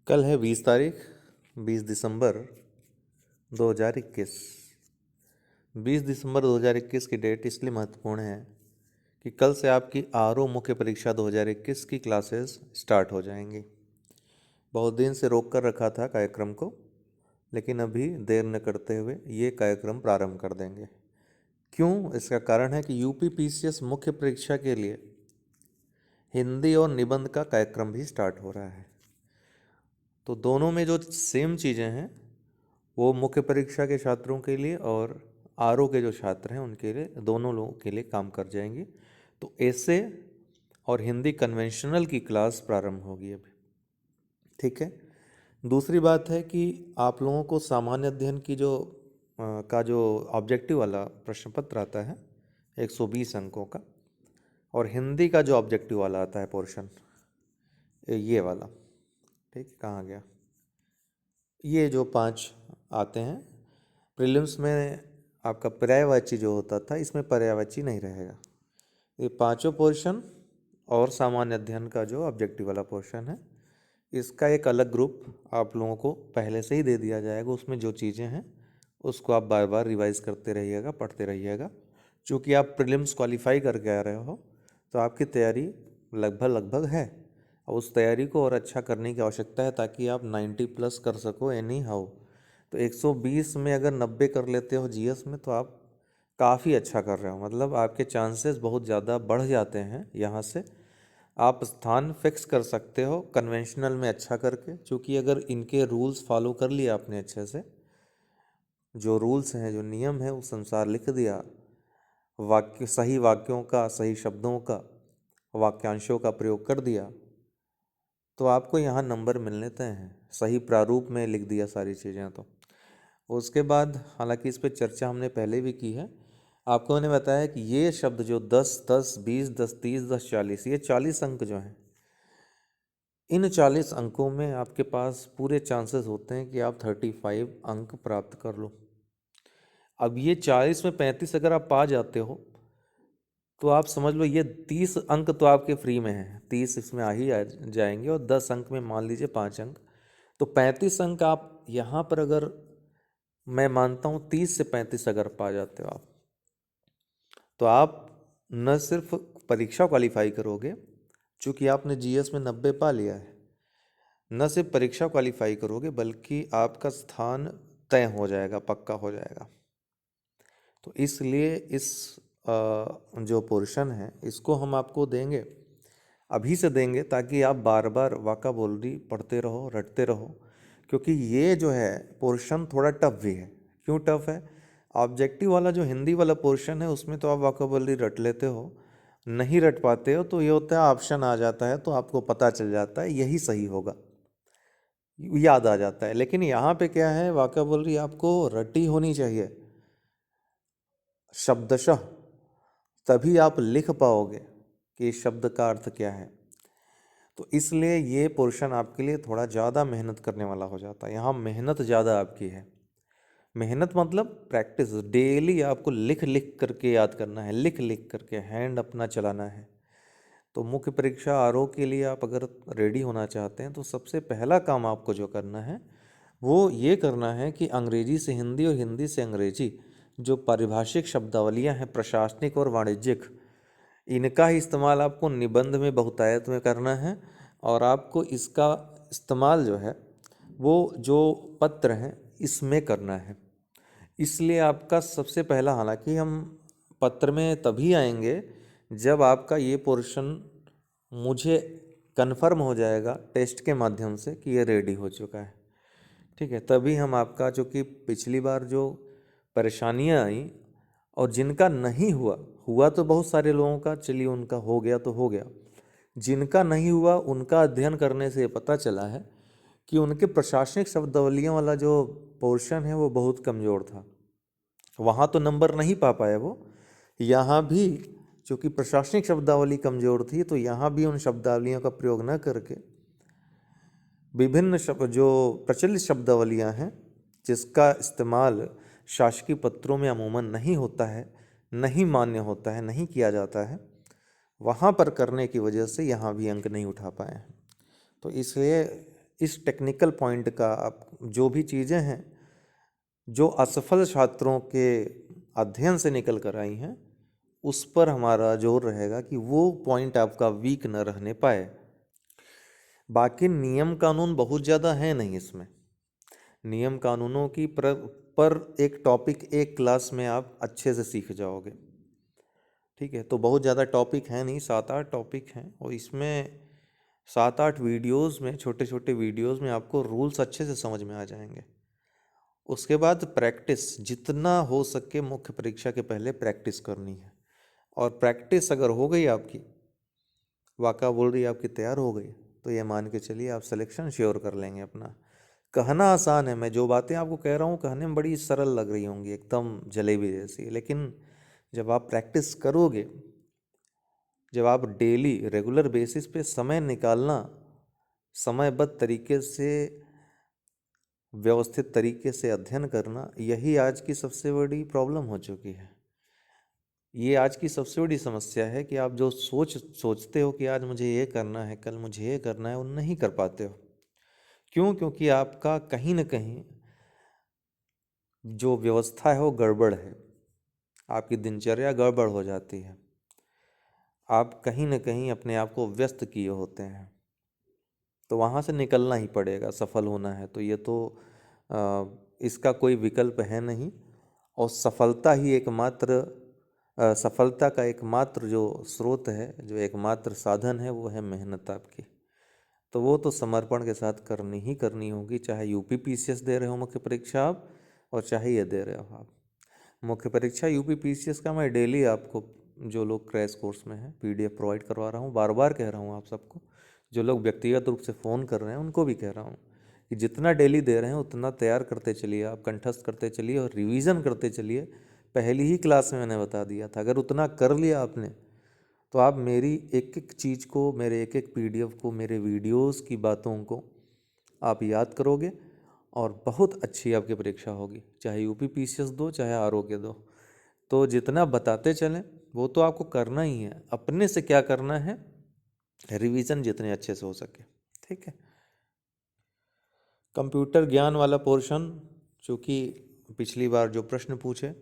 कल है 20 तारीख, 20 दिसंबर 2021। 20 दिसंबर 2021 की डेट इसलिए महत्वपूर्ण है कि कल से आपकी मुख्य परीक्षा 2021 की क्लासेस स्टार्ट हो जाएंगी। बहुत दिन से रोक कर रखा था कार्यक्रम को, लेकिन अभी देर न करते हुए ये कार्यक्रम प्रारंभ कर देंगे। क्यों? इसका कारण है कि यूपी-पीसीएस मुख्य परीक्षा के लिए हिंदी और निबंध का कार्यक्रम भी स्टार्ट हो रहा है। तो दोनों में जो सेम चीज़ें हैं वो मुख्य परीक्षा के छात्रों के लिए और के जो छात्र हैं उनके लिए, दोनों लोगों के लिए काम कर जाएंगी। तो ऐसे और हिंदी कन्वेंशनल की क्लास प्रारंभ होगी अभी। ठीक है। दूसरी बात है कि आप लोगों को सामान्य अध्ययन की जो ऑब्जेक्टिव वाला प्रश्न पत्र आता है 120 अंकों का, और हिंदी का जो ऑब्जेक्टिव वाला आता है पोर्शन, ये वाला, ठीक है, कहाँ गया, ये जो 5 आते हैं प्रीलिम्स में। आपका पर्यायवाची जो होता था, इसमें पर्यायवाची नहीं रहेगा। ये पांचों पोर्शन और सामान्य अध्ययन का जो ऑब्जेक्टिव वाला पोर्शन है, इसका एक अलग ग्रुप आप लोगों को पहले से ही दे दिया जाएगा। उसमें जो चीज़ें हैं उसको आप बार बार रिवाइज करते रहिएगा, पढ़ते रहिएगा। चूँकि आप प्रीलिम्स क्वालिफाई करके आ रहे हो तो आपकी तैयारी लगभग है, और उस तैयारी को और अच्छा करने की आवश्यकता है ताकि आप 90+ कर सको एनी हाउ। तो 120 में अगर 90 कर लेते हो जीएस में तो आप काफ़ी अच्छा कर रहे हो, मतलब आपके चांसेस बहुत ज़्यादा बढ़ जाते हैं। यहाँ से आप स्थान फिक्स कर सकते हो कन्वेंशनल में अच्छा करके, क्योंकि अगर इनके रूल्स फॉलो कर लिया आपने अच्छे से, जो रूल्स हैं, जो नियम है, उस अनुसार लिख दिया, सही वाक्यों का, सही शब्दों का, वाक्यांशों का प्रयोग कर दिया, तो आपको यहाँ नंबर मिलने तय हैं। सही प्रारूप में लिख दिया सारी चीज़ें। तो उसके बाद, हालांकि इस पर चर्चा हमने पहले भी की है, आपको मैंने बताया कि ये शब्द जो 10, 10, 20, 10, 30, 10, 40, ये 40 अंक जो हैं, इन 40 अंकों में आपके पास पूरे चांसेस होते हैं कि आप 35 अंक प्राप्त कर लो। अब ये 40 में 35 अगर आप पा जाते हो तो आप समझ लो ये 30 अंक तो आपके फ्री में हैं, 30 इसमें आ जाएंगे, और 10 अंक में मान लीजिए 5 अंक, तो 35 अंक आप यहाँ पर, अगर मैं मानता हूँ 30 से 35 अगर पा जाते हो आप, तो आप न सिर्फ परीक्षा क्वालिफाई करोगे, चूँकि आपने जीएस में 90 पा लिया है, न सिर्फ परीक्षा क्वालिफाई करोगे बल्कि आपका स्थान तय हो जाएगा, पक्का हो जाएगा। तो इसलिए इस जो पोर्शन है इसको हम आपको देंगे, अभी से देंगे, ताकि आप बार बार वोकैबुलरी पढ़ते रहो, रटते रहो, क्योंकि ये जो है पोर्शन थोड़ा टफ भी है। क्यों टफ है? ऑब्जेक्टिव वाला जो हिंदी वाला पोर्शन है उसमें तो आप वोकैबुलरी रट लेते हो, नहीं रट पाते हो तो ये होता है ऑप्शन आ जाता है तो आपको पता चल जाता है यही सही होगा, याद आ जाता है। लेकिन यहाँ पे क्या है, वोकैबुलरी आपको रटी होनी चाहिए शब्दशः, तभी आप लिख पाओगे कि इस शब्द का अर्थ क्या है। तो इसलिए ये पोर्शन आपके लिए थोड़ा ज़्यादा मेहनत करने वाला हो जाता है। यहाँ मेहनत ज़्यादा आपकी है। मेहनत मतलब प्रैक्टिस, डेली आपको लिख लिख करके याद करना है, लिख लिख करके हैंड अपना चलाना है। तो मुख्य परीक्षा के लिए आप अगर रेडी होना चाहते हैं तो सबसे पहला काम आपको जो करना है वो ये करना है कि अंग्रेजी से हिंदी और हिंदी से अंग्रेजी जो पारिभाषिक शब्दावलियाँ हैं, प्रशासनिक और वाणिज्यिक, इनका ही इस्तेमाल आपको निबंध में बहुतायत में करना है। और आपको इसका इस्तेमाल जो है वो जो पत्र हैं इसमें करना है। इसलिए आपका सबसे पहला, हालांकि हम पत्र में तभी आएंगे जब आपका ये पोर्शन मुझे कन्फर्म हो जाएगा टेस्ट के माध्यम से कि ये रेडी हो चुका है। ठीक है, तभी हम आपका, जो कि पिछली बार जो परेशानियां आई और जिनका नहीं हुआ, हुआ तो बहुत सारे लोगों का, चलिए उनका हो गया तो हो गया, जिनका नहीं हुआ उनका अध्ययन करने से पता चला है कि उनके प्रशासनिक शब्दावलियों वाला जो पोर्शन है वो बहुत कमज़ोर था। वहाँ तो नंबर नहीं पा पाए वो, यहाँ भी चूँकि प्रशासनिक शब्दावली कमज़ोर थी तो यहाँ भी उन शब्दावलियों का प्रयोग न करके विभिन्न जो प्रचलित शब्दावलियाँ हैं जिसका इस्तेमाल शासकीय पत्रों में अमूमन नहीं होता है, नहीं मान्य होता है, नहीं किया जाता है, वहाँ पर करने की वजह से यहाँ भी अंक नहीं उठा पाए हैं। तो इसलिए इस टेक्निकल पॉइंट का आप जो भी चीज़ें हैं जो असफल छात्रों के अध्ययन से निकल कर आई हैं, उस पर हमारा जोर रहेगा कि वो पॉइंट आपका वीक न रहने पाए। बाकी नियम कानून बहुत ज़्यादा है नहीं इसमें। नियम कानूनों की पर एक टॉपिक एक क्लास में आप अच्छे से सीख जाओगे। ठीक है, तो बहुत ज़्यादा टॉपिक है नहीं, 7-8 टॉपिक हैं और इसमें 7-8 वीडियोस में, छोटे छोटे वीडियोस में आपको रूल्स अच्छे से समझ में आ जाएंगे। उसके बाद प्रैक्टिस जितना हो सके मुख्य परीक्षा के पहले प्रैक्टिस करनी है। और प्रैक्टिस अगर हो गई आपकी, वाका बोल रही आपकी तैयार हो गई, तो ये मान के चलिए आप सिलेक्शन श्योर कर लेंगे अपना। कहना आसान है, मैं जो बातें आपको कह रहा हूँ कहने में बड़ी सरल लग रही होंगी, एकदम जलेबी जैसी, लेकिन जब आप प्रैक्टिस करोगे, जब आप डेली रेगुलर बेसिस पे समय निकालना, समयबद्ध तरीके से, व्यवस्थित तरीके से अध्ययन करना, यही आज की सबसे बड़ी प्रॉब्लम हो चुकी है। ये आज की सबसे बड़ी समस्या है कि आप जो सोचते हो कि आज मुझे ये करना है, कल मुझे ये करना है, वो नहीं कर पाते हो। क्यों? क्योंकि आपका कहीं ना कहीं जो व्यवस्था है वो गड़बड़ है, आपकी दिनचर्या गड़बड़ हो जाती है, आप कहीं ना कहीं अपने आप को व्यस्त किए होते हैं। तो वहाँ से निकलना ही पड़ेगा, सफल होना है तो। ये तो इसका कोई विकल्प है नहीं। और सफलता ही एकमात्र सफलता का एकमात्र जो स्रोत है, जो एकमात्र साधन है, वो है मेहनत आपकी। तो वो तो समर्पण के साथ करनी ही करनी होगी, चाहे यूपी पीसीएस दे रहे हो मुख्य परीक्षा आप, और चाहे ये दे रहे हो आप। मुख्य परीक्षा यूपी पीसीएस का मैं डेली आपको, जो लोग क्रैश कोर्स में हैं, पीडीएफ प्रोवाइड करवा रहा हूँ। बार बार कह रहा हूँ आप सबको, जो लोग व्यक्तिगत रूप से फ़ोन कर रहे हैं उनको भी कह रहा हूँ कि जितना डेली दे रहे हैं उतना तैयार करते चलिए, आप कंठस्थ करते चलिए और रिवीजन करते चलिए। पहली ही क्लास में मैंने बता दिया था, अगर उतना कर लिया आपने तो आप मेरी एक एक चीज़ को, मेरे एक एक पीडीएफ को, मेरे वीडियोस की बातों को आप याद करोगे और बहुत अच्छी आपकी परीक्षा होगी, चाहे यूपी पीसीएस दो चाहे आरओ के दो। तो जितना बताते चलें वो तो आपको करना ही है, अपने से क्या करना है, रिवीजन जितने अच्छे से हो सके। ठीक है, कंप्यूटर ज्ञान वाला पोर्शन, चूँकि पिछली बार जो प्रश्न पूछे,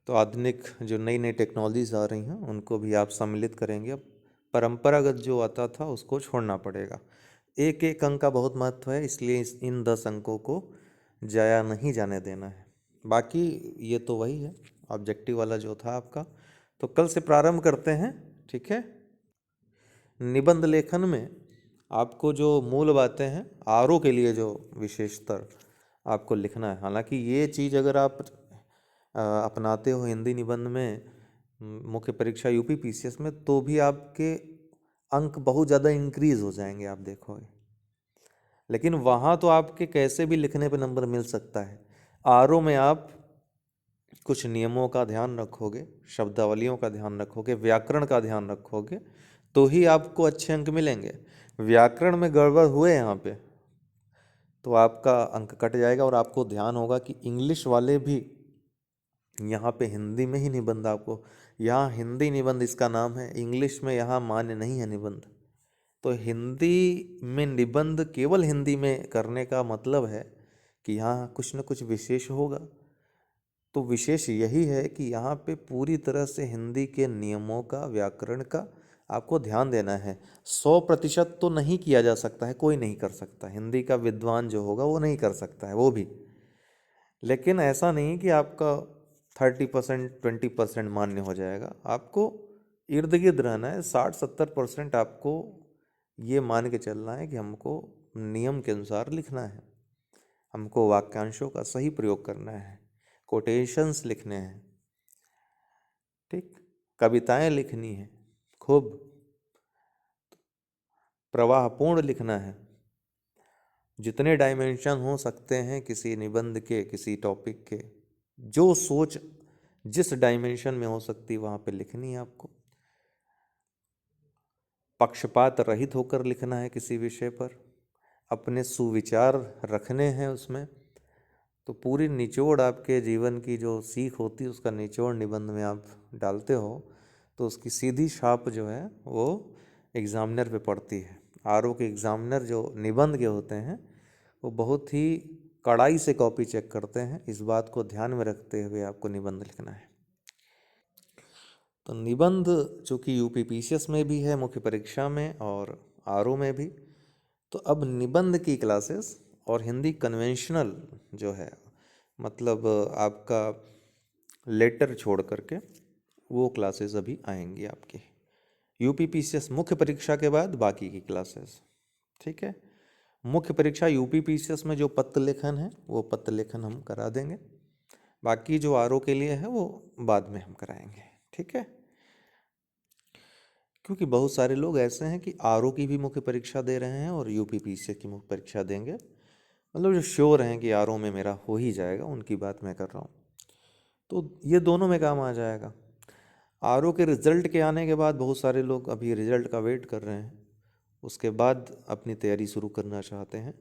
तो आधुनिक जो नई नई टेक्नोलॉजीज आ रही हैं उनको भी आप सम्मिलित करेंगे। अब परंपरागत जो आता था उसको छोड़ना पड़ेगा। एक एक अंक का बहुत महत्व है, इसलिए इन 10 अंकों को जाया नहीं जाने देना है। बाकी ये तो वही है ऑब्जेक्टिव वाला जो था आपका। तो कल से प्रारंभ करते हैं। ठीक है, निबंध लेखन में आपको जो मूल बातें हैं, आरओ के लिए जो विशेषतर आपको लिखना है, हालांकि ये चीज़ अगर आप अपनाते हो हिंदी निबंध में, मुख्य परीक्षा यूपी पीसीएस में, तो भी आपके अंक बहुत ज़्यादा इंक्रीज हो जाएंगे, आप देखोगे। लेकिन वहाँ तो आपके कैसे भी लिखने पे नंबर मिल सकता है। आरओ में आप कुछ नियमों का ध्यान रखोगे, शब्दावलियों का ध्यान रखोगे, व्याकरण का ध्यान रखोगे, तो ही आपको अच्छे अंक मिलेंगे। व्याकरण में गड़बड़ हुए यहाँ पे तो आपका अंक कट जाएगा। और आपको ध्यान होगा कि इंग्लिश वाले भी यहाँ पे हिंदी में ही निबंध, आपको यहाँ हिंदी निबंध इसका नाम है, इंग्लिश में यहाँ मान्य नहीं है निबंध। तो हिंदी में निबंध केवल हिंदी में करने का मतलब है कि यहाँ कुछ न कुछ विशेष होगा। तो विशेष यही है कि यहाँ पे पूरी तरह से हिंदी के नियमों का, व्याकरण का आपको ध्यान देना है। 100% तो नहीं किया जा सकता है, कोई नहीं कर सकता, हिंदी का विद्वान जो होगा वो नहीं कर सकता है वो भी। लेकिन ऐसा नहीं कि आपका 30% 20% मान्य हो जाएगा, आपको इर्द गिर्द रहना है। 60-70% आपको ये मान के चलना है कि हमको नियम के अनुसार लिखना है, हमको वाक्यांशों का सही प्रयोग करना है, कोटेशंस लिखने हैं, ठीक, कविताएं लिखनी है, खूब प्रवाहपूर्ण लिखना है। जितने डायमेंशन हो सकते हैं किसी निबंध के, किसी टॉपिक के, जो सोच जिस डायमेंशन में हो सकती वहाँ पे लिखनी है आपको। पक्षपात रहित होकर लिखना है किसी विषय पर, अपने सुविचार रखने हैं उसमें। तो पूरी निचोड़ आपके जीवन की जो सीख होती है उसका निचोड़ निबंध में आप डालते हो, तो उसकी सीधी छाप जो है वो एग्जामिनर पे पड़ती है। आरओ के एग्जामिनर जो निबंध के होते हैं वो बहुत ही कड़ाई से कॉपी चेक करते हैं। इस बात को ध्यान में रखते हुए आपको निबंध लिखना है। तो निबंध चूँकि यूपीपीसीएस में भी है, मुख्य परीक्षा में और आरओ में भी, तो अब निबंध की क्लासेस और हिंदी कन्वेंशनल जो है, मतलब आपका लेटर छोड़ करके, वो क्लासेस अभी आएंगी आपकी यूपीपीसीएस मुख्य परीक्षा के बाद बाकी की क्लासेस। ठीक है, मुख्य परीक्षा यूपीपीसीएस में जो पत्र लेखन है वो पत्र लेखन हम करा देंगे, बाकी जो आरओ के लिए है वो बाद में हम कराएंगे। ठीक है, क्योंकि बहुत सारे लोग ऐसे हैं कि आरओ की भी मुख्य परीक्षा दे रहे हैं और यूपीपीसीएस की मुख्य परीक्षा देंगे, मतलब जो श्योर हैं कि आरओ में मेरा हो ही जाएगा, उनकी बात मैं कर रहा हूँ। तो ये दोनों में काम आ जाएगा। आरओ के रिज़ल्ट के आने के बाद बहुत सारे लोग अभी रिज़ल्ट का वेट कर रहे हैं, उसके बाद अपनी तैयारी शुरू करना चाहते हैं,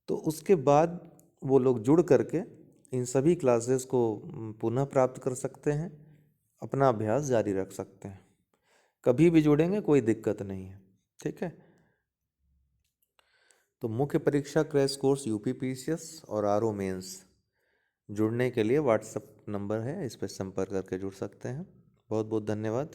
तो उसके बाद वो लोग जुड़ करके इन सभी क्लासेस को पुनः प्राप्त कर सकते हैं, अपना अभ्यास जारी रख सकते हैं। कभी भी जुड़ेंगे, कोई दिक्कत नहीं है। ठीक है, तो मुख्य परीक्षा क्रैश कोर्स यूपीपीसीएस और आरओ मेंस जुड़ने के लिए व्हाट्सएप नंबर है, इस पर संपर्क करके जुड़ सकते हैं। बहुत बहुत धन्यवाद।